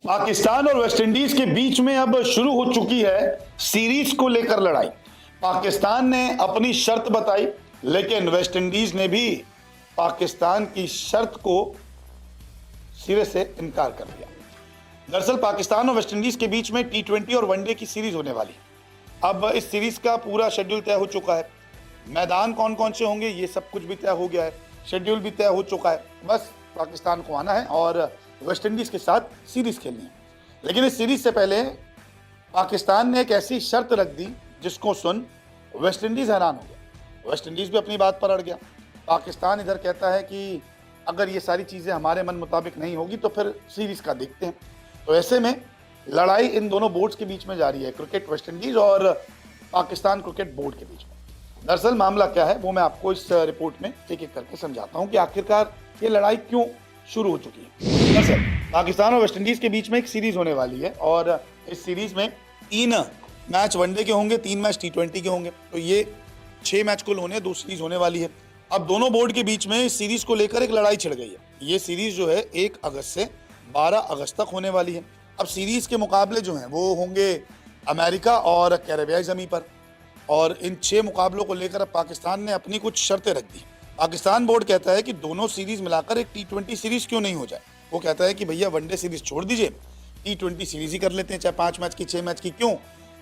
पाकिस्तान और वेस्टइंडीज के बीच में अब शुरू हो चुकी है सीरीज को लेकर लड़ाई। पाकिस्तान ने अपनी शर्त बताई, लेकिन वेस्टइंडीज ने भी पाकिस्तान की शर्त को सिरे से इनकार कर दिया। दरअसल पाकिस्तान और वेस्टइंडीज के बीच में T20 और वनडे की सीरीज होने वाली है। अब इस सीरीज का पूरा शेड्यूल तय हो चुका है। मैदान कौन कौन से होंगे ये सब कुछ भी तय हो गया है, शेड्यूल भी तय हो चुका है। बस पाकिस्तान को आना है और वेस्टइंडीज के साथ सीरीज खेलनी है। लेकिन इस सीरीज से पहले पाकिस्तान ने एक ऐसी शर्त रख दी जिसको सुन वेस्टइंडीज हैरान हो गया। वेस्टइंडीज भी अपनी बात पर अड़ गया। पाकिस्तान इधर कहता है कि अगर ये सारी चीज़ें हमारे मन मुताबिक नहीं होगी तो फिर सीरीज का देखते हैं। तो ऐसे में लड़ाई इन दोनों बोर्ड्स के बीच में जारी है, क्रिकेट वेस्टइंडीज और पाकिस्तान क्रिकेट बोर्ड के बीच में। दरअसल मामला क्या है वो मैं आपको इस रिपोर्ट में एक एक करके समझाता हूँ कि आखिरकार ये लड़ाई क्यों शुरू हो चुकी है। दरअसल पाकिस्तान और वेस्टइंडीज के बीच में एक सीरीज होने वाली है और इस सीरीज में 3 मैच वनडे के होंगे, 3 मैच T20 के होंगे। तो ये 6 मैच कुल होने, 2 सीरीज होने वाली है। अब दोनों बोर्ड के बीच में इस सीरीज को लेकर एक लड़ाई छिड़ गई है। ये सीरीज जो है 1 अगस्त से 12 अगस्त तक होने वाली है। अब सीरीज के मुकाबले जो हैं वो होंगे अमेरिका और कैरेबियाई ज़मीन पर, और इन 6 मुकाबलों को लेकर अब पाकिस्तान ने अपनी कुछ शर्तें रख दी। पाकिस्तान बोर्ड कहता है कि दोनों सीरीज मिलाकर एक T20 सीरीज क्यों नहीं हो जाए। वो कहता है कि भैया वनडे सीरीज छोड़ दीजिए, T20 सीरीज ही कर लेते हैं, चाहे 5 मैच की 6 मैच की, क्यों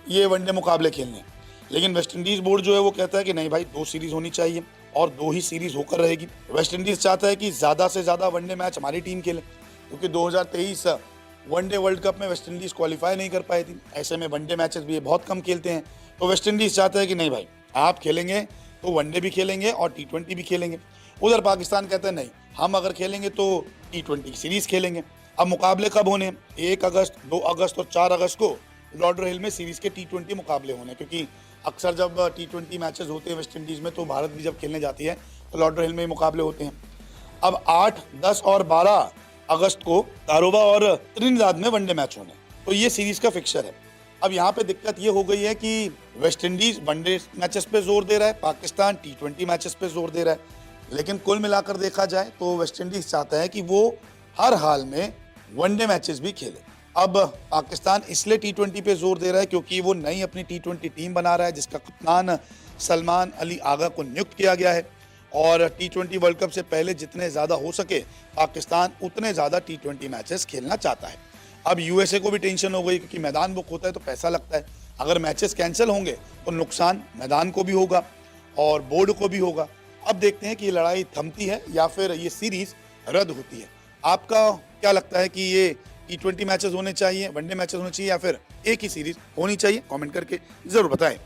ये वनडे मुकाबले खेलने। लेकिन वेस्टइंडीज बोर्ड जो है वो कहता है कि नहीं भाई, 2 सीरीज होनी चाहिए और 2 ही सीरीज होकर रहेगी। वेस्टइंडीज चाहता है कि ज़्यादा से ज़्यादा वनडे मैच हमारी टीम खेले, क्योंकि 2023 वनडे वर्ल्ड कप में वेस्टइंडीज क्वालिफाई नहीं कर पाई थी। ऐसे में वनडे मैचेस भी ये बहुत कम खेलते हैं। तो वेस्टइंडीज चाहता है कि नहीं भाई, आप खेलेंगे तो वनडे भी खेलेंगे और T20 भी खेलेंगे। उधर पाकिस्तान कहता है नहीं, हम अगर खेलेंगे तो T20 सीरीज खेलेंगे। अब मुकाबले कब होने हैं? 1 अगस्त, 2 अगस्त और 4 अगस्त को लॉर्डर हिल में सीरीज के T20 मुकाबले होने, क्योंकि अक्सर जब T20 मैचेस होते हैं वेस्टइंडीज में तो भारत भी जब खेलने जाती है तो लॉर्डर हिल में मुकाबले होते हैं। अब 8, 10 और 12 अगस्त को तारोबा और त्रिनिदाद में वनडे मैच होने, तो ये सीरीज का फिक्सचर है। अब यहाँ पे दिक्कत ये हो गई है कि वेस्टइंडीज वनडे मैचेस पे जोर दे रहा है, पाकिस्तान T20 मैचेस पे जोर दे रहा है। लेकिन कुल मिलाकर देखा जाए तो वेस्टइंडीज चाहता है कि वो हर हाल में वनडे मैचेस भी खेले। अब पाकिस्तान इसलिए T20 पे जोर दे रहा है क्योंकि वो नई अपनी T20 टीम बना रहा है, जिसका कप्तान सलमान अली आगा को नियुक्त किया गया है। और T20 वर्ल्ड कप से पहले जितने ज़्यादा हो सके पाकिस्तान उतने ज़्यादा T20 मैचेस खेलना चाहता है। अब USA को भी टेंशन हो गई, क्योंकि मैदान बुक होता है तो पैसा लगता है। अगर मैचेस कैंसिल होंगे तो नुकसान मैदान को भी होगा और बोर्ड को भी होगा। अब देखते हैं कि ये लड़ाई थमती है या फिर ये सीरीज रद्द होती है। आपका क्या लगता है कि ये T20 मैचेस होने चाहिए, वनडे मैचेस होने चाहिए, या फिर एक ही सीरीज होनी चाहिए? कमेंट करके ज़रूर बताएं।